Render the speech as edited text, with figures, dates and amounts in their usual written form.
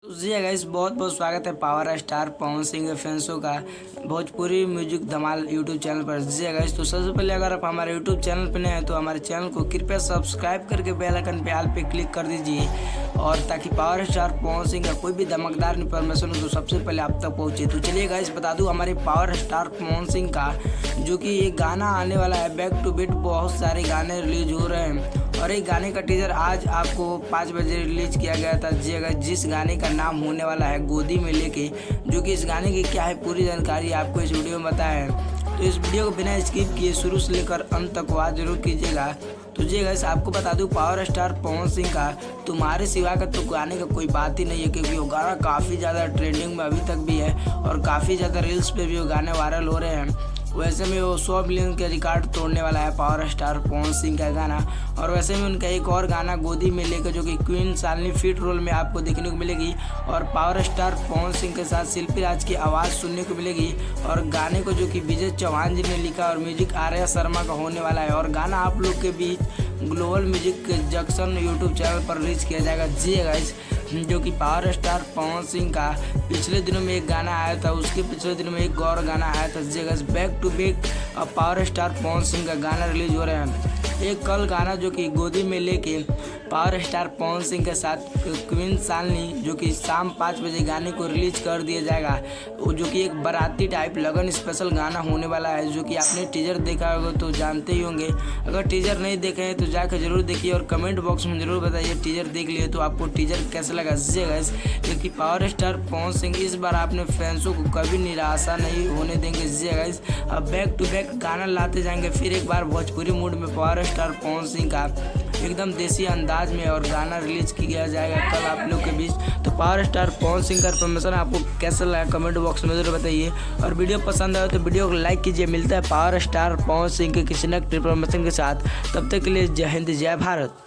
तो जी गाइस, बहुत बहुत स्वागत है पावर स्टार पवन सिंह के फैंसों का भोजपुरी म्यूजिक धमाल यूट्यूब चैनल पर। जी गाइस, तो सबसे पहले अगर आप हमारे यूट्यूब चैनल पर नए हैं तो हमारे चैनल को कृपया सब्सक्राइब करके बेल आइकन पे ऑल पे क्लिक कर दीजिए, और ताकि पावर स्टार पवन सिंह का कोई भी धमकदार इन्फॉर्मेशन हो तो सबसे पहले आप तक पहुँचे। तो चलिए गाइस, बता दूँ हमारे पावर स्टार पवन सिंह का जो कि एक गाना आने वाला है बैक टू बैक, बहुत सारे गाने रिलीज हो रहे हैं और एक गाने का टीजर आज आपको 5 बजे रिलीज किया गया था। जी अगर जिस गाने का नाम होने वाला है गोदी में लेके, जो कि इस गाने की क्या है पूरी जानकारी आपको इस वीडियो में बताया है। तो इस वीडियो को बिना स्किप किए शुरू से लेकर अंत तक वाच जरूर कीजिएगा। तो जी गाइस, आपको बता दूं पावर स्टार पवन सिंह का तुम्हारे सिवा का तो गाने का कोई बात ही नहीं है, क्योंकि वो गाना काफ़ी ज़्यादा ट्रेंडिंग में अभी तक भी है और काफ़ी ज़्यादा रील्स पे भी वो गाने वायरल हो रहे हैं। वैसे में वो 100 मिलियन के रिकॉर्ड तोड़ने वाला है पावर स्टार पवन सिंह का गाना। और वैसे में उनका एक और गाना गोदी में लेकर, जो कि क्वीन शालिनी फीट रोल में आपको देखने को मिलेगी और पावर स्टार पवन सिंह के साथ शिल्पी राज की आवाज़ सुनने को मिलेगी। और गाने को जो कि विजय चौहान जी ने लिखा और म्यूजिक आर्या शर्मा का होने वाला है, और गाना आप लोग के बीच global music junction YouTube channel पर रिलीज किया जाएगा। जी गाइस, जो कि पावर स्टार पवन सिंह का पिछले दिनों में एक गाना आया था, उसके पिछले दिनों में एक और गाना आया था। जी guys, back to back power star Pawan Singh का गाना रिलीज हो रहे हैं। एक कल गाना जो कि गोदी में लेके पावर स्टार पवन सिंह के साथ क्वीन शालिनी, जो कि शाम 5 बजे गाने को रिलीज कर दिया जाएगा, जो कि एक बाराती टाइप लगन स्पेशल गाना होने वाला है। जो कि आपने टीजर देखा होगा तो जानते ही होंगे, अगर टीजर नहीं देखे हैं तो जाकर जरूर देखिए और कमेंट बॉक्स में जरूर बताइए टीजर देख लिए तो आपको टीजर कैसा लगा। जी गाइस, क्योंकि पावर स्टार पवन सिंह इस बार आपने फैंसों को कभी निराशा नहीं होने देंगे। जी गाइस, अब बैक टू बैक गाना लाते जाएंगे फिर एक बार भोजपुरी मूड में पावर स्टार पवन सिंह का एकदम देसी अंदाज में, और गाना रिलीज किया जाएगा कल आप लोग के बीच। तो पावर स्टार पवन सिंह का इन्फॉर्मेशन आपको कैसा लगा कमेंट बॉक्स में जरूर बताइए, और वीडियो पसंद आए तो वीडियो को लाइक कीजिए। मिलता है पावर स्टार पवन सिंह के किसी न इन्फॉर्मेशन के साथ, तब तक के लिए जय हिंद जय भारत।